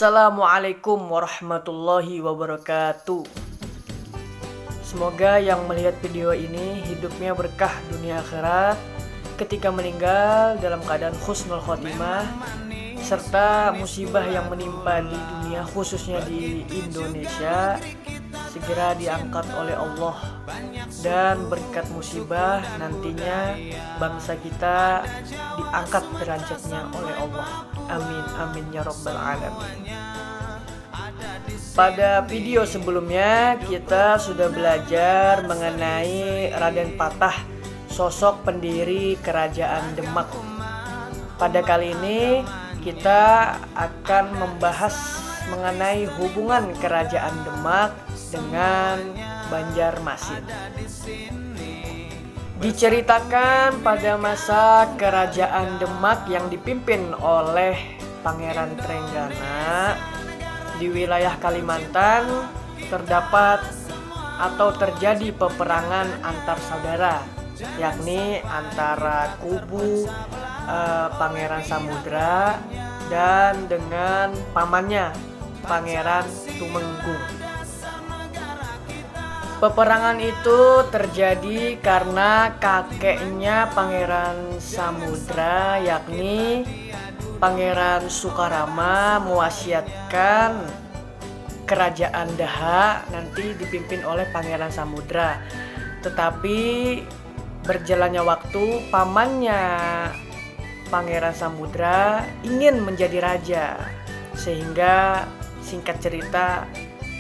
Assalamualaikum warahmatullahi wabarakatuh. Semoga yang melihat video ini hidupnya berkah dunia akhirat, ketika meninggal dalam keadaan husnul khotimah, serta musibah yang menimpa di dunia khususnya di Indonesia segera diangkat oleh Allah, dan berkat musibah nantinya bangsa kita diangkat derajatnya oleh Allah. Amin amin ya rabbal alamin. Pada video sebelumnya kita sudah belajar mengenai Raden Patah, sosok pendiri kerajaan Demak. Pada kali ini kita akan membahas mengenai hubungan kerajaan Demak dengan Banjarmasin. Diceritakan pada masa kerajaan Demak yang dipimpin oleh Pangeran Trenggana, di wilayah Kalimantan terdapat atau terjadi peperangan antar saudara, yakni antara kubu Pangeran Samudra dan dengan pamannya Pangeran Tumenggung. Peperangan itu terjadi karena kakeknya Pangeran Samudra, yakni Pangeran Sukarama, mewasiatkan kerajaan Daha nanti dipimpin oleh Pangeran Samudra. Tetapi berjalannya waktu, pamannya Pangeran Samudra ingin menjadi raja, sehingga singkat cerita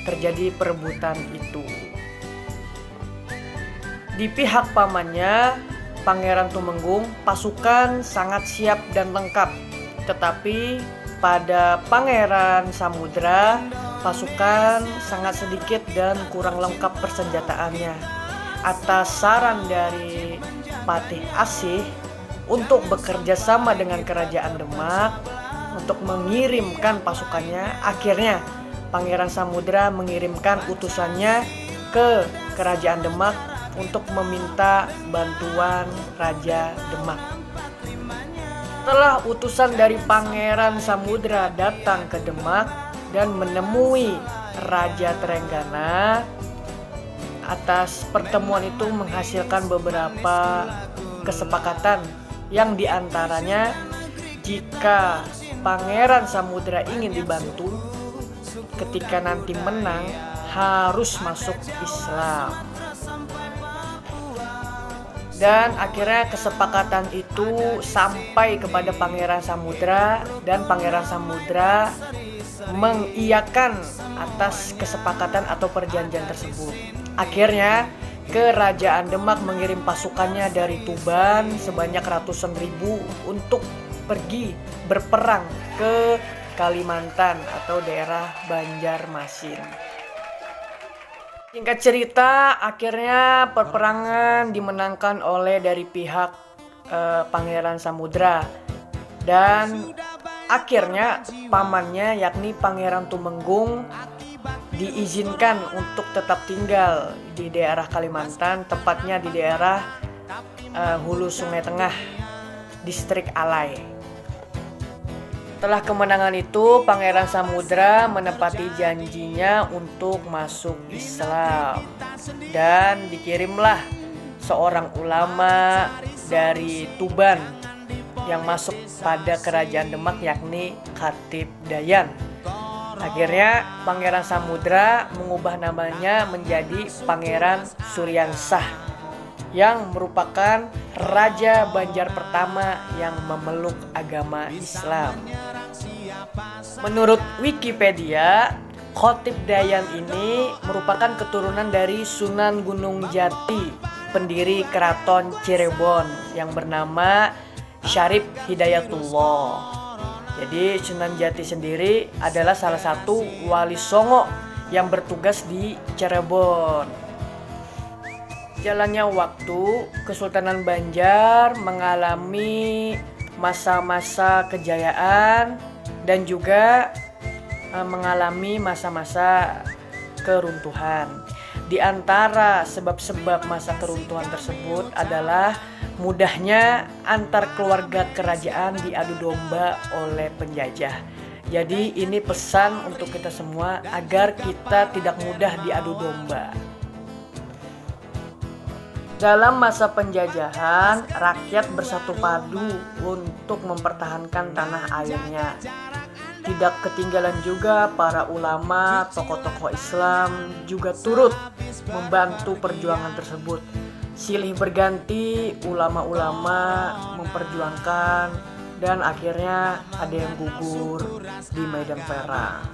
terjadi perebutan itu. Di pihak pamannya, Pangeran Tumenggung, pasukan sangat siap dan lengkap. Tetapi pada Pangeran Samudra, pasukan sangat sedikit dan kurang lengkap persenjataannya. Atas saran dari Patih Asih untuk bekerja sama dengan kerajaan Demak untuk mengirimkan pasukannya, akhirnya Pangeran Samudra mengirimkan utusannya ke kerajaan Demak untuk meminta bantuan Raja Demak. Setelah utusan dari Pangeran Samudra datang ke Demak dan menemui Raja Trenggana, atas pertemuan itu menghasilkan beberapa kesepakatan, yang diantaranya jika Pangeran Samudra ingin dibantu ketika nanti menang harus masuk Islam. Dan akhirnya kesepakatan itu sampai kepada Pangeran Samudra, dan Pangeran Samudra mengiyakan atas kesepakatan atau perjanjian tersebut. Akhirnya kerajaan Demak mengirim pasukannya dari Tuban sebanyak ratusan ribu untuk pergi berperang ke Kalimantan atau daerah Banjarmasin. Singkat cerita, akhirnya peperangan dimenangkan oleh dari pihak Pangeran Samudra, dan akhirnya pamannya yakni Pangeran Tumenggung diizinkan untuk tetap tinggal di daerah Kalimantan, tepatnya di daerah Hulu Sungai Tengah, distrik Alai. Setelah kemenangan itu, Pangeran Samudra menepati janjinya untuk masuk Islam, dan dikirimlah seorang ulama dari Tuban yang masuk pada kerajaan Demak, yakni Khatib Dayan. Akhirnya Pangeran Samudra mengubah namanya menjadi Pangeran Suryansah, yang merupakan Raja Banjar pertama yang memeluk agama Islam. Menurut Wikipedia, Khatib Dayan ini merupakan keturunan dari Sunan Gunung Jati, pendiri Keraton Cirebon yang bernama Syarif Hidayatullah. Jadi Sunan Jati sendiri adalah salah satu wali songo yang bertugas di Cirebon. Jalannya waktu, Kesultanan Banjar mengalami masa-masa kejayaan dan juga mengalami masa-masa keruntuhan. Di antara sebab-sebab masa keruntuhan tersebut adalah mudahnya antar keluarga kerajaan diadu domba oleh penjajah. Jadi ini pesan untuk kita semua agar kita tidak mudah diadu domba. Dalam masa penjajahan, rakyat bersatu padu untuk mempertahankan tanah airnya. Tidak ketinggalan juga para ulama, tokoh-tokoh Islam juga turut membantu perjuangan tersebut. Silih berganti ulama-ulama memperjuangkan dan akhirnya ada yang gugur di medan perang.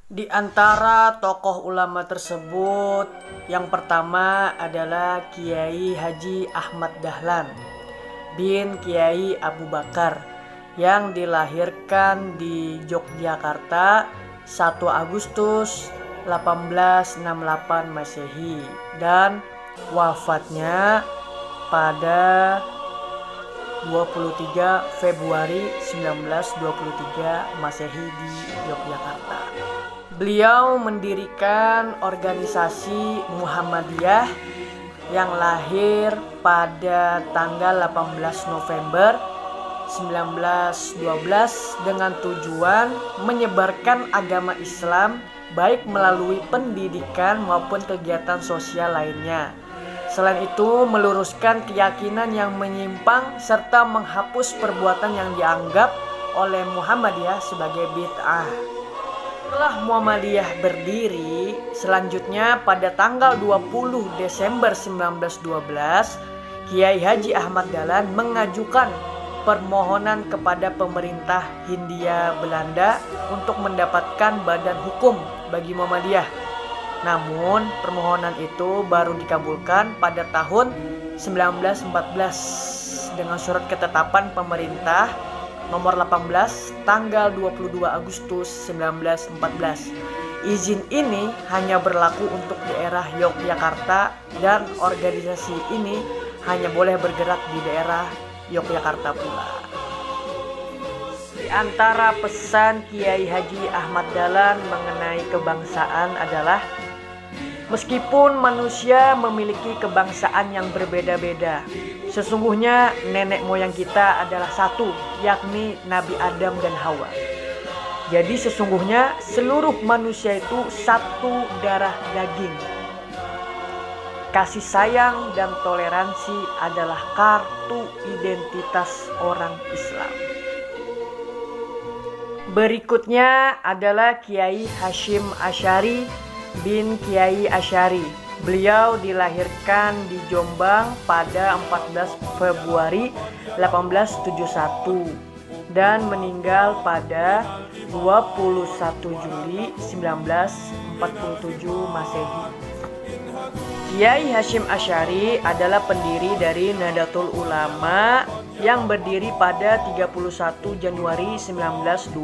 Di antara tokoh ulama tersebut, yang pertama adalah Kiai Haji Ahmad Dahlan bin Kiai Abu Bakar yang dilahirkan di Yogyakarta 1 Agustus 1868 Masehi dan wafatnya pada 23 Februari 1923 Masehi di Yogyakarta. Beliau mendirikan organisasi Muhammadiyah yang lahir pada tanggal 18 November 1912 dengan tujuan menyebarkan agama Islam baik melalui pendidikan maupun kegiatan sosial lainnya. Selain itu, meluruskan keyakinan yang menyimpang serta menghapus perbuatan yang dianggap oleh Muhammadiyah sebagai bid'ah. Setelah Muhammadiyah berdiri, selanjutnya pada tanggal 20 Desember 1912, Kiai Haji Ahmad Dahlan mengajukan permohonan kepada pemerintah Hindia Belanda untuk mendapatkan badan hukum bagi Muhammadiyah. Namun permohonan itu baru dikabulkan pada tahun 1914 dengan surat ketetapan pemerintah nomor 18 tanggal 22 Agustus 1914. Izin ini hanya berlaku untuk daerah Yogyakarta dan organisasi ini hanya boleh bergerak di daerah Yogyakarta pula. Di antara pesan Kiai Haji Ahmad Dahlan mengenai kebangsaan adalah meskipun manusia memiliki kebangsaan yang berbeda-beda, sesungguhnya nenek moyang kita adalah satu, yakni Nabi Adam dan Hawa. Jadi sesungguhnya seluruh manusia itu satu darah daging. Kasih sayang dan toleransi adalah kartu identitas orang Islam. Berikutnya adalah Kiai Hasyim Asy'ari bin Kiai Asy'ari. Beliau dilahirkan di Jombang pada 14 Februari 1871 dan meninggal pada 21 Juli 1947 Masehi. Kiai Hasyim Asy'ari adalah pendiri dari Nahdlatul Ulama yang berdiri pada 31 Januari 1926.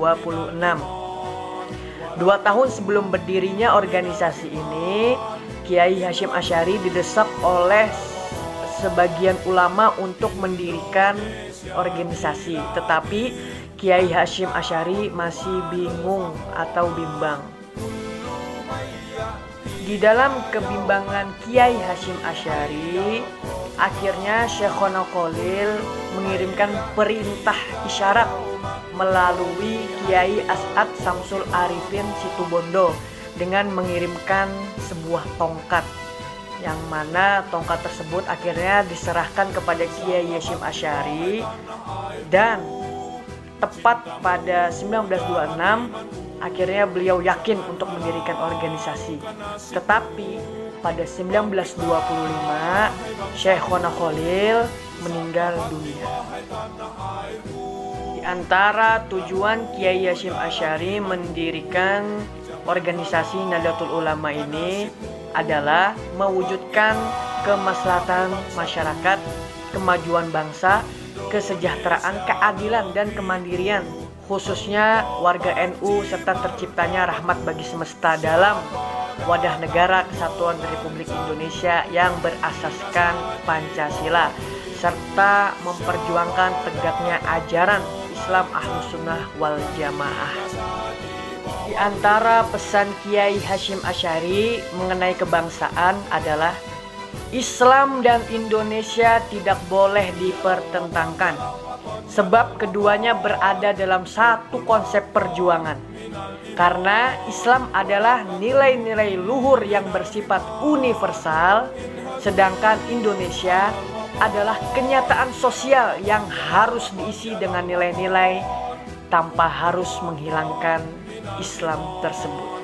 2 tahun sebelum berdirinya organisasi ini, Kiai Hasyim Asy'ari didesak oleh sebagian ulama untuk mendirikan organisasi, tetapi Kiai Hasyim Asy'ari masih bingung atau bimbang. Di dalam kebimbangan Kiai Hasyim Asy'ari, akhirnya Syekhona Khalil mengirimkan perintah isyarat melalui Kiai As'ad Samsul Arifin Situbondo dengan mengirimkan sebuah tongkat, yang mana tongkat tersebut akhirnya diserahkan kepada Kiai Hasyim Asy'ari, dan tepat pada 1926 akhirnya beliau yakin untuk mendirikan organisasi. Tetapi pada 1925 Syekhona Khalil meninggal dunia. Di antara tujuan Kiai Hasyim Asy'ari mendirikan organisasi Nahdlatul Ulama ini adalah mewujudkan kemaslahatan masyarakat, kemajuan bangsa, kesejahteraan, keadilan, dan kemandirian, khususnya warga NU, serta terciptanya rahmat bagi semesta dalam wadah negara kesatuan Republik Indonesia yang berasaskan Pancasila, serta memperjuangkan tegaknya ajaran Islam Ahlus Sunnah wal Jamaah. Di antara pesan Kiai Hasyim Asy'ari mengenai kebangsaan adalah Islam dan Indonesia tidak boleh dipertentangkan. sebab keduanya berada dalam satu konsep perjuangan. Karena Islam adalah nilai-nilai luhur yang bersifat universal, sedangkan Indonesia adalah kenyataan sosial yang harus diisi dengan nilai-nilai tanpa harus menghilangkan Islam tersebut.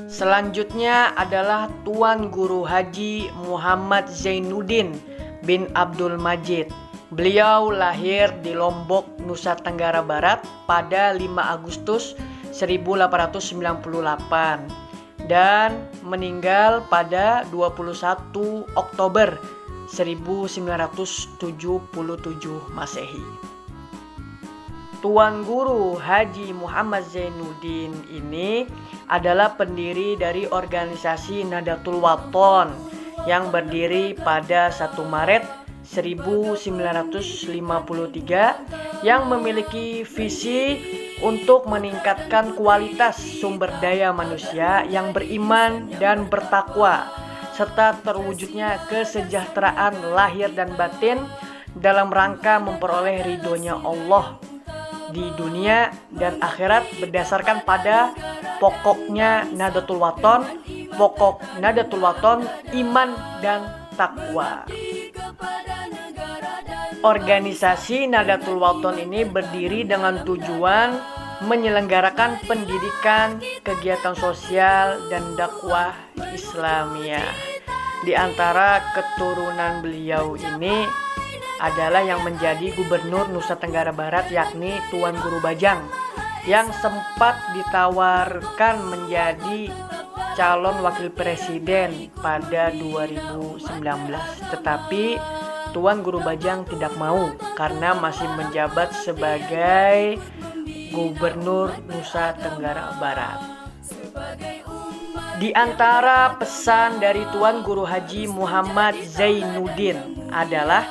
Selanjutnya adalah Tuan Guru Haji Muhammad Zainuddin bin Abdul Majid. Beliau lahir di Lombok, Nusa Tenggara Barat pada 5 Agustus 1898 dan meninggal pada 21 Oktober 1977 Masehi. Tuan Guru Haji Muhammad Zainuddin ini adalah pendiri dari organisasi Nahdlatul Wathon yang berdiri pada 1 Maret 1953 yang memiliki visi untuk meningkatkan kualitas sumber daya manusia yang beriman dan bertakwa serta terwujudnya kesejahteraan lahir dan batin dalam rangka memperoleh ridhonya Allah di dunia dan akhirat berdasarkan pada pokok Nahdlatul Wathon iman dan takwa. Organisasi Nahdlatul Wathon ini berdiri dengan tujuan menyelenggarakan pendidikan, kegiatan sosial, dan dakwah Islamiyah. Di antara keturunan beliau ini adalah yang menjadi Gubernur Nusa Tenggara Barat, yakni Tuan Guru Bajang, yang sempat ditawarkan menjadi calon wakil presiden pada 2019. Tetapi Tuan Guru Bajang tidak mau karena masih menjabat sebagai Gubernur Nusa Tenggara Barat. Di antara pesan dari Tuan Guru Haji Muhammad Zainuddin adalah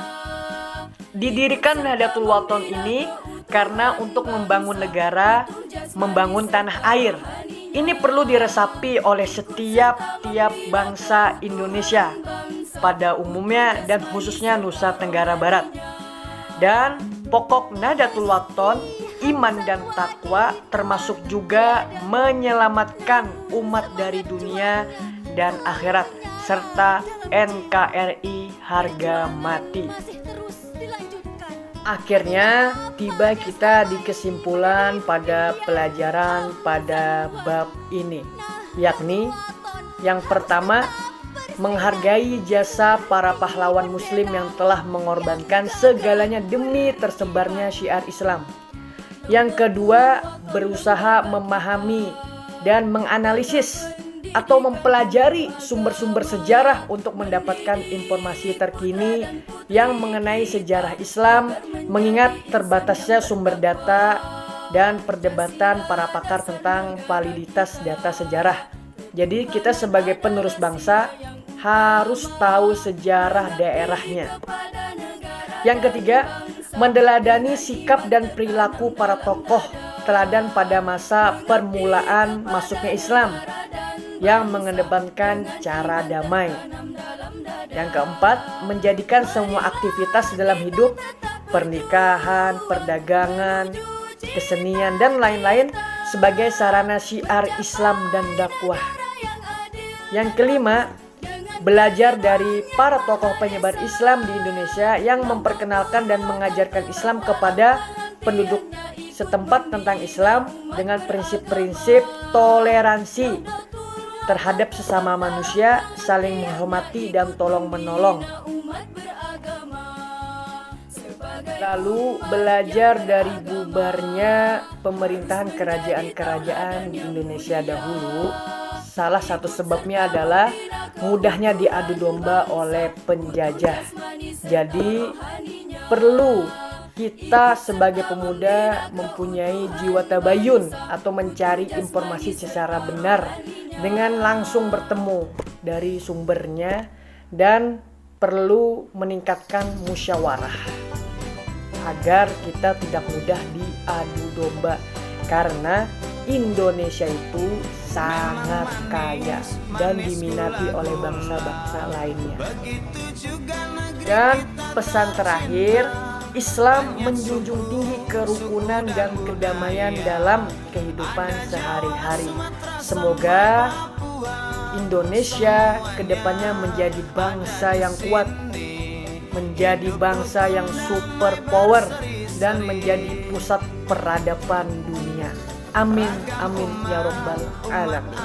didirikan Nahdlatul Wathon ini karena untuk membangun negara, membangun tanah air. Ini perlu diresapi oleh setiap bangsa Indonesia pada umumnya dan khususnya Nusa Tenggara Barat. Dan pokok Nahdlatul Wathon, iman dan takwa, termasuk juga menyelamatkan umat dari dunia dan akhirat serta NKRI harga mati. Akhirnya tiba kita di kesimpulan pada pelajaran pada bab ini, yakni yang pertama, menghargai jasa para pahlawan muslim yang telah mengorbankan segalanya demi tersebarnya syiar Islam. Yang kedua, berusaha memahami dan menganalisis atau mempelajari sumber-sumber sejarah untuk mendapatkan informasi terkini yang mengenai sejarah Islam, mengingat terbatasnya sumber data dan perdebatan para pakar tentang validitas data sejarah. Jadi kita sebagai penerus bangsa harus tahu sejarah daerahnya. Yang ketiga, meneladani sikap dan perilaku para tokoh teladan pada masa permulaan masuknya Islam yang mengedepankan cara damai. Yang keempat, menjadikan semua aktivitas dalam hidup, pernikahan, perdagangan, kesenian, dan lain-lain sebagai sarana syiar Islam dan dakwah. Yang kelima, belajar dari para tokoh penyebar Islam di Indonesia yang memperkenalkan dan mengajarkan Islam kepada penduduk setempat tentang Islam dengan prinsip-prinsip toleransi terhadap sesama manusia, saling menghormati dan tolong-menolong. Lalu belajar dari bubarnya pemerintahan kerajaan-kerajaan di Indonesia dahulu. Salah satu sebabnya adalah mudahnya diadu domba oleh penjajah. Jadi perlu kita sebagai pemuda mempunyai jiwa tabayun atau mencari informasi secara benar dengan langsung bertemu dari sumbernya, dan perlu meningkatkan musyawarah agar kita tidak mudah diadu domba, karena Indonesia itu sangat kaya dan diminati oleh bangsa-bangsa lainnya. Dan pesan terakhir, Islam menjunjung tinggi kerukunan dan kedamaian dalam kehidupan sehari-hari. Semoga Indonesia kedepannya menjadi bangsa yang kuat, menjadi bangsa yang super power, dan menjadi pusat peradaban dunia. Amin, amin ya rabbal alamin.